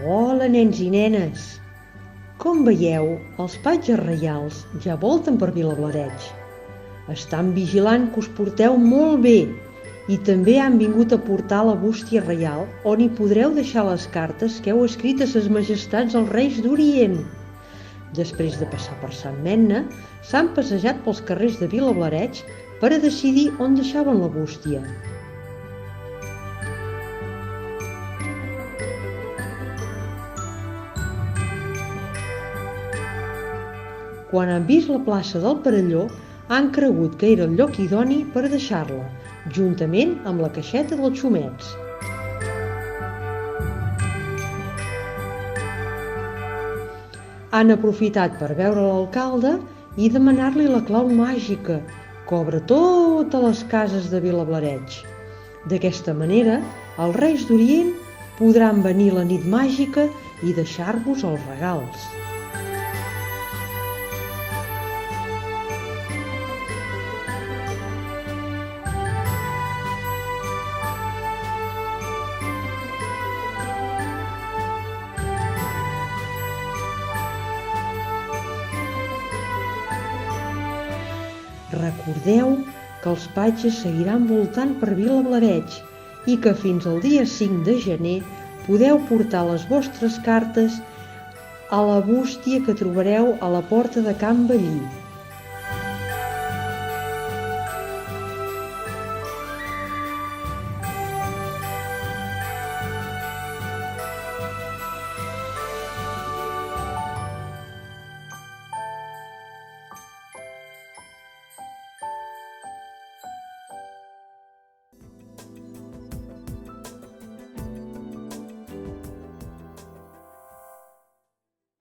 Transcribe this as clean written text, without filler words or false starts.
Hola, nens i nenes! Com veieu, els patges reials ja volten per Vilablareix. Estan vigilant que us porteu molt bé i també han vingut a portar la bústia reial on hi podreu deixar les cartes que heu escrit a ses majestats els reis d'Orient. Després de passar per Sant Menna, s'han passejat pels carrers de Vilablareix per a decidir on deixaven la bústia. Quan han vist la plaça del Perelló, han cregut que era el lloc idoni per a deixar-la, juntament amb la caixeta dels xumets. Han aprofitat per veure l'alcalde i demanar-li la clau màgica, que obre totes les cases de Vilablareix. D'aquesta manera, els reis d'Orient podran venir la nit màgica i deixar-vos els regals. Recordeu que els patges seguiran voltant per Vilablareix i que fins al dia 5 de gener podeu portar les vostres cartes a la bústia que trobareu a la porta de Can Vallí.